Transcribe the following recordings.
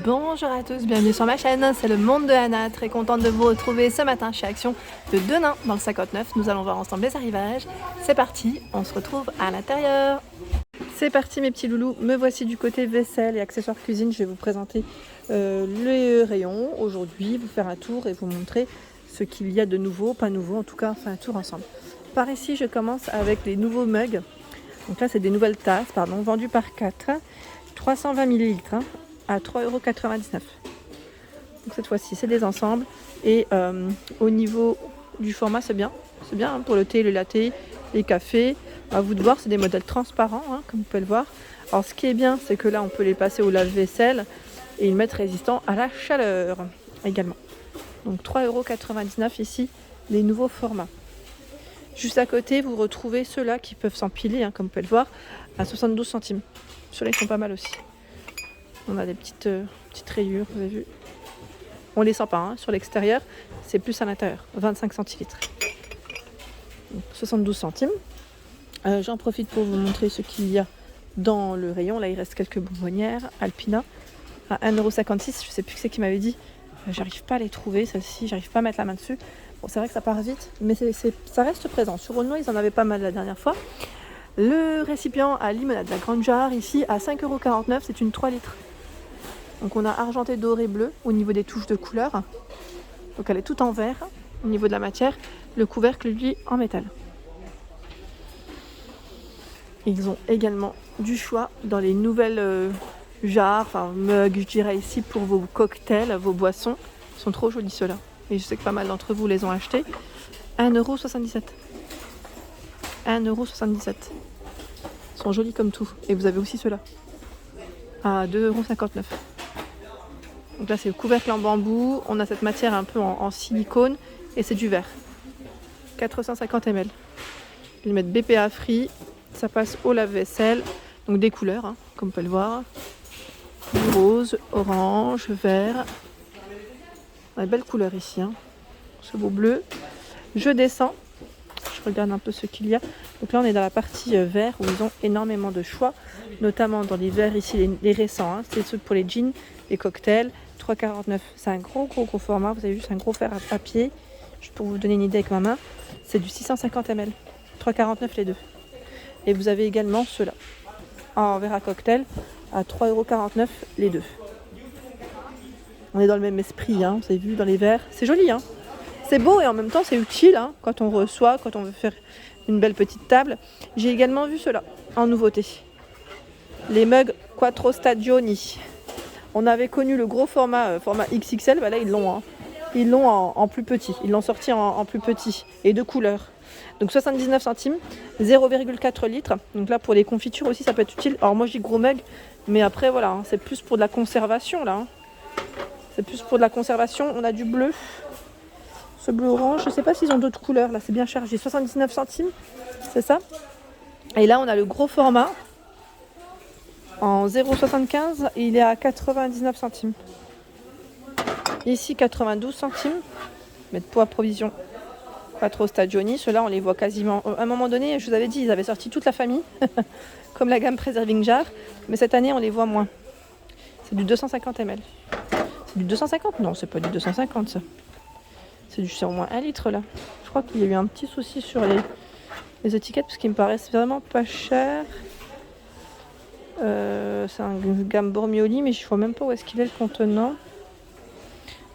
Bonjour à tous, bienvenue sur ma chaîne, c'est le monde de Anna, très contente de vous retrouver ce matin chez Action de Denain dans le 59. Nous allons voir ensemble les arrivages. C'est parti, on se retrouve à l'intérieur. C'est parti mes petits loulous, me voici du côté vaisselle et accessoires cuisine. Je vais vous présenter les rayons aujourd'hui, vous faire un tour et vous montrer ce qu'il y a de nouveau, pas nouveau en tout cas, on fait un tour ensemble. Par ici je commence avec les nouveaux mugs. Donc là c'est des nouvelles tasses, vendues par 4, 320 ml. À 3,99 €. Donc cette fois-ci, c'est des ensembles. Et au niveau du format, c'est bien. C'est bien hein, pour le thé, le latte, les cafés. À vous de voir, c'est des modèles transparents, hein, comme vous pouvez le voir. Alors ce qui est bien, c'est que là, on peut les passer au lave-vaisselle et ils mettent résistant à la chaleur également. Donc 3,99 € ici, les nouveaux formats. Juste à côté, vous retrouvez ceux-là qui peuvent s'empiler, hein, comme vous pouvez le voir, à 72 centimes. Ceux-là, ils sont pas mal aussi. On a des petites rayures, vous avez vu. On les sent pas hein, sur l'extérieur, c'est plus à l'intérieur, 25 centilitres. Donc, 72 centimes. J'en profite pour vous montrer ce qu'il y a dans le rayon. Là, il reste quelques bonbonnières Alpina à 1,56 €. Je sais plus qui c'est qui m'avait dit. J'arrive pas à les trouver, celle-ci, j'arrive pas à mettre la main dessus. Bon, c'est vrai que ça part vite, mais ça reste présent. Sur Aulnoy, ils en avaient pas mal la dernière fois. Le récipient à limonade, la grande jarre, ici à 5,49 €, c'est une 3 litres. Donc on a argenté, doré, bleu au niveau des touches de couleur. Donc elle est toute en verre au niveau de la matière. Le couvercle lui en métal. Ils ont également du choix dans les nouvelles jarres, enfin mugs je dirais ici pour vos cocktails, vos boissons. Ils sont trop jolis ceux-là. Et je sais que pas mal d'entre vous les ont achetés. 1,77 €. 1,77 €. Ils sont jolis comme tout. Et vous avez aussi ceux-là. À 2,59 €. Donc là c'est le couvercle en bambou, on a cette matière un peu en silicone et c'est du verre. 450 ml. Ils mettent BPA free, ça passe au lave-vaisselle, donc des couleurs, hein, comme on peut le voir. Rose, orange, vert. On a de belles couleurs ici, hein. Ce beau bleu. Je descends, je regarde un peu ce qu'il y a. Donc là on est dans la partie vert où ils ont énormément de choix, notamment dans les verres ici, les récents, hein. C'est ceux pour les jeans, les cocktails. 3,49 €. C'est un gros format. Vous avez juste un gros fer à papier. Juste pour vous donner une idée avec ma main. C'est du 650 ml. 3,49 € les deux. Et vous avez également ceux-là. En verre à cocktail à 3,49 € les deux. On est dans le même esprit. Hein. Vous avez vu dans les verres. C'est joli. Hein. C'est beau et en même temps c'est utile hein, quand on reçoit, quand on veut faire une belle petite table. J'ai également vu ceux-là en nouveauté. Les mugs Quattro Stagioni. On avait connu le gros format XXL, bah là ils l'ont en plus petit, ils l'ont sorti en plus petit et de couleur. Donc 79 centimes, 0,4 litres. Donc là pour les confitures aussi ça peut être utile. Alors moi je dis gros mug, mais après voilà, hein, c'est plus pour de la conservation là. Hein. C'est plus pour de la conservation, on a du bleu. Ce bleu orange, je sais pas s'ils ont d'autres couleurs, là c'est bien chargé, 79 centimes, c'est ça. Et là on a le gros format. En 0,75, il est à 99 centimes. Ici, 92 centimes. Mais de poids provision. Quattro Stagioni. Ceux-là, on les voit quasiment. À un moment donné, je vous avais dit, ils avaient sorti toute la famille. Comme la gamme Preserving Jar. Mais cette année, on les voit moins. C'est du 250 ml. C'est du 250 ? Non, c'est pas du 250 ça. C'est au moins 1 litre là. Je crois qu'il y a eu un petit souci sur les étiquettes parce qu'ils me paraissent vraiment pas chers. C'est un gamme Bormioli, mais je ne vois même pas où est-ce qu'il est le contenant.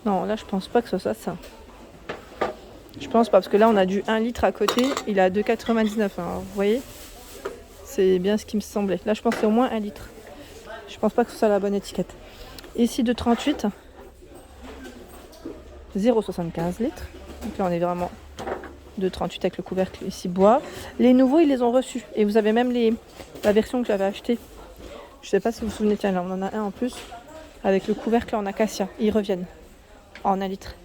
Non, là je pense pas que ce soit ça. Je pense pas, parce que là on a du 1 litre à côté, il est à 2,99 €. Hein, vous voyez, c'est bien ce qui me semblait. Là je pense que c'est au moins 1 litre. Je pense pas que ce soit la bonne étiquette. Ici 2,38, 0,75 litres. Donc là on est vraiment 2,38 avec le couvercle ici bois. Les nouveaux ils les ont reçus. Et vous avez même la version que j'avais achetée. Je sais pas si vous vous souvenez, tiens là on en a un en plus avec le couvercle en acacia. Ils reviennent en 1 litre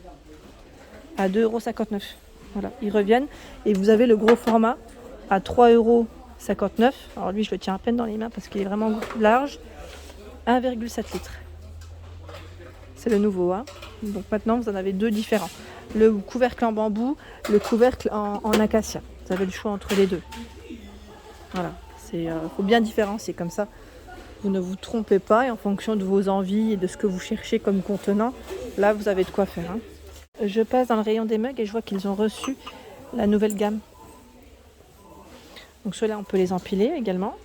à 2,59 €. Voilà, ils reviennent. Et vous avez le gros format à 3,59 €. Alors lui je le tiens à peine dans les mains parce qu'il est vraiment large. 1,7 litres. C'est le nouveau. Hein. Donc maintenant vous en avez deux différents. Le couvercle en bambou, le couvercle en acacia. Vous avez le choix entre les deux. Voilà, faut bien différencier comme ça. vous ne vous trompez pas et en fonction de vos envies et de ce que vous cherchez comme contenant, là vous avez de quoi faire. Hein. Je passe dans le rayon des mugs et je vois qu'ils ont reçu la nouvelle gamme. Donc ceux-là on peut les empiler également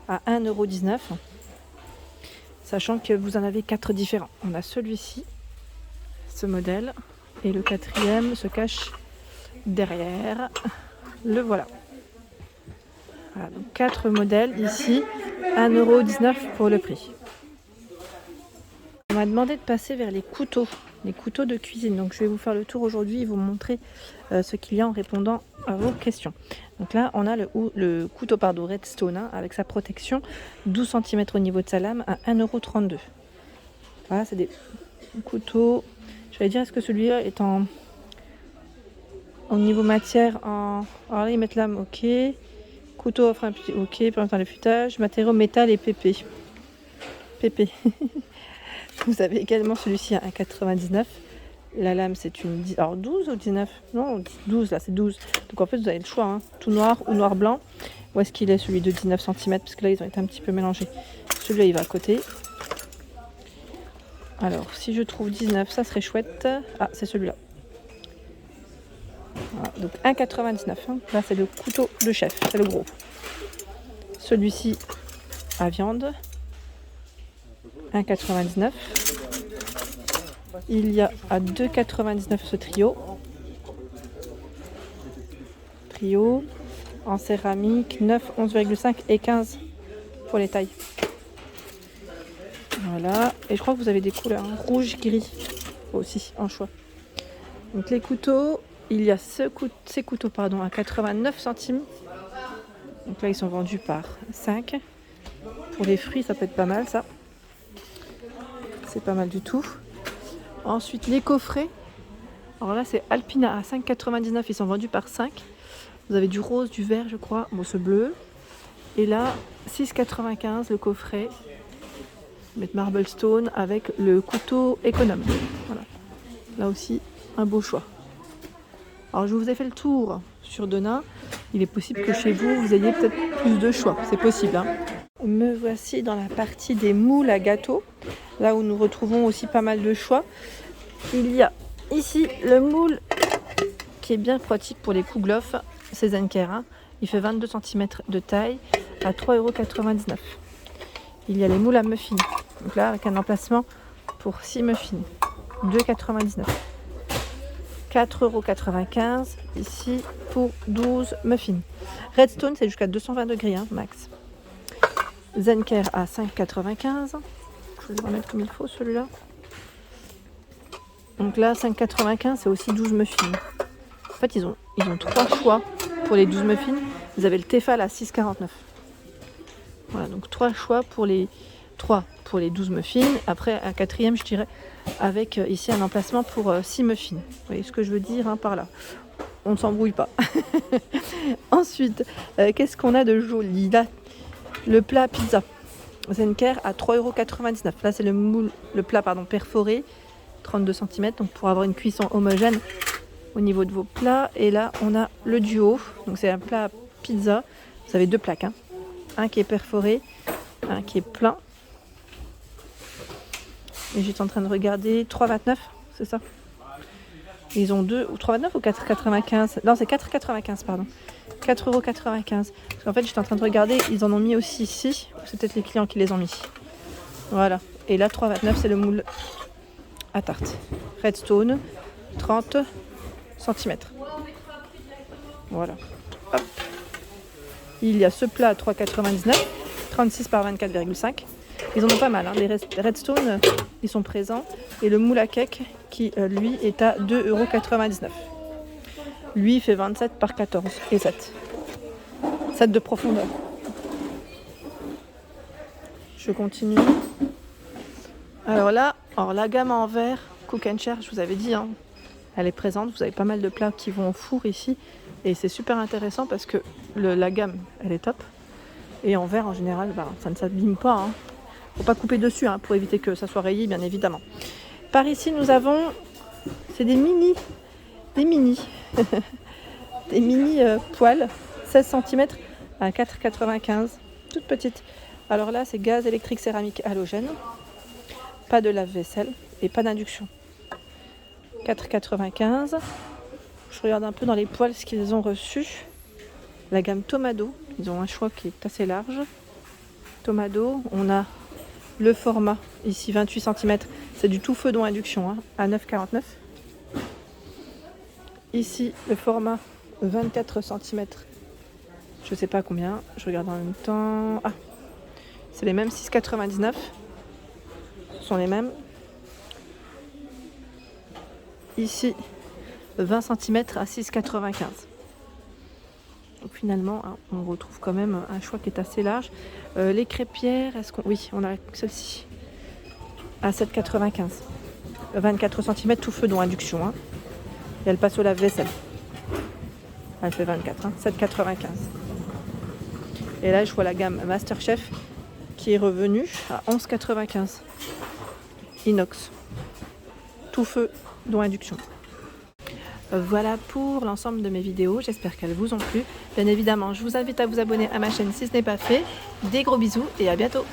à 1,19 €. Sachant que vous en avez 4 différents. On a celui-ci, ce modèle, et le 4e se cache derrière. Le voilà. Voilà, donc 4 modèles ici, 1,19 € pour le prix. On m'a demandé de passer vers les couteaux de cuisine. Donc je vais vous faire le tour aujourd'hui et vous montrer ce qu'il y a en répondant à vos questions. Donc là, on a le couteau Redstone hein, avec sa protection, 12 cm au niveau de sa lame à 1,32 €. Voilà, c'est des couteaux. J'allais dire, est-ce que celui-là est au niveau matière en... Alors là, ils mettent lame, ok. Couteau offre un petit, ok, permettant le futage. Matériaux métal et PP. PP. Vous avez également celui-ci à 1,99 €. La lame, c'est une... Alors 12 ou 19? Non, 12, là, c'est 12. Donc en fait, vous avez le choix, hein, tout noir ou noir-blanc. Où est-ce qu'il est, celui de 19 cm? Parce que là, ils ont été un petit peu mélangés. Celui-là, il va à côté. Alors, si je trouve 19, ça serait chouette. Ah, c'est celui-là. Voilà, donc 1,99 €. Hein. Là, c'est le couteau de chef, c'est le gros. Celui-ci à viande, 1,99 €. Il y a à 2,99 € ce trio. Trio en céramique, 9, 11,5 et 15 pour les tailles. Voilà, et je crois que vous avez des couleurs hein, rouge, gris aussi en choix. Donc les couteaux, il y a ces couteaux à 89 centimes. Donc là ils sont vendus par 5. Pour les fruits ça peut être pas mal ça. C'est pas mal du tout. Ensuite les coffrets. Alors là c'est Alpina à 5,99, ils sont vendus par 5. Vous avez du rose, du vert je crois, bon ce bleu. Et là 6,95 le coffret. Mettre Marble Stone avec le couteau économe. Voilà. Là aussi un beau choix. Alors je vous ai fait le tour sur Denain. Il est possible que chez vous, vous ayez peut-être plus de choix. C'est possible. Hein. Me voici dans la partie des moules à gâteaux. Là où nous retrouvons aussi pas mal de choix. Il y a ici le moule qui est bien pratique pour les kouglof. C'est Zenker. Hein. Il fait 22 cm de taille à 3,99 €. Il y a les moules à muffins. Donc là avec un emplacement pour 6 muffins. 2,99 €. 4,95 € ici pour 12 muffins. Redstone, c'est jusqu'à 220 degrés hein, max. Zenker à 5,95 €. Je vais le remettre comme il faut celui-là. Donc là, 5,95 €, c'est aussi 12 muffins. En fait, ils ont 3 choix pour les 12 muffins. Vous avez le Tefal à 6,49 €. Voilà, donc 3 choix pour les 12 muffins. Après, un 4e, je dirais, avec ici un emplacement pour 6 muffins. Vous voyez ce que je veux dire hein, par là. On ne s'embrouille pas. Ensuite, qu'est-ce qu'on a de joli? Là, le plat pizza. Zenker à 3,99 €. Là, c'est le plat perforé, 32 cm, donc pour avoir une cuisson homogène au niveau de vos plats. Et là, on a le duo. Donc c'est un plat pizza. Vous avez 2 plaques. Hein. Un qui est perforé, un qui est plein. Et j'étais en train de regarder 3,29 €, c'est ça? Ils ont 2 ou 3,29 € ou 4,95 €? Non, c'est 4,95 €, pardon. 4,95 €. Parce qu'en fait, j'étais en train de regarder, ils en ont mis aussi ici. C'est peut-être les clients qui les ont mis. Voilà. Et là, 3,29 €, c'est le moule à tarte. Redstone, 30 cm. Voilà. Hop. Il y a ce plat à 3,99 €, 36 par 24,5. Ils en ont pas mal, hein. Les Redstone, ils sont présents. Et le moule à cake, qui lui est à 2,99 €. Lui, il fait 27 par 14 et 7. 7 de profondeur. Je continue. Alors là, la gamme en verre, Cook & Share, je vous avais dit, hein, elle est présente. Vous avez pas mal de plats qui vont au four ici. Et c'est super intéressant parce que la gamme, elle est top. Et en verre, en général, ça ne s'abîme pas. Hein. Faut pas couper dessus hein, pour éviter que ça soit rayé, bien évidemment. Par ici, nous avons, c'est des mini des mini poêles, 16 cm à 4,95 €, toute petite. Alors là, c'est gaz électrique céramique halogène. Pas de lave-vaisselle et pas d'induction. 4,95 €. Je regarde un peu dans les poêles ce qu'ils ont reçu. La gamme Tomado, ils ont un choix qui est assez large. Tomado, on a le format, ici 28 cm, c'est du tout feu dont induction, hein, à 9,49 €. Ici, le format 24 cm, je sais pas combien, je regarde en même temps. Ah, c'est les mêmes, 6,99 €. Ce sont les mêmes. Ici, 20 cm à 6,95 €. Donc finalement, hein, on retrouve quand même un choix qui est assez large. Les crêpières, est-ce qu'on... Oui, on a celle-ci à 7,95 €. 24 cm, tout feu dont induction. Hein. Et elle passe au lave-vaisselle. Elle fait 24, hein, 7,95 €. Et là, je vois la gamme Masterchef qui est revenue à 11,95 €. Inox. Tout feu dont induction. Voilà pour l'ensemble de mes vidéos, j'espère qu'elles vous ont plu. Bien évidemment, je vous invite à vous abonner à ma chaîne si ce n'est pas fait. Des gros bisous et à bientôt.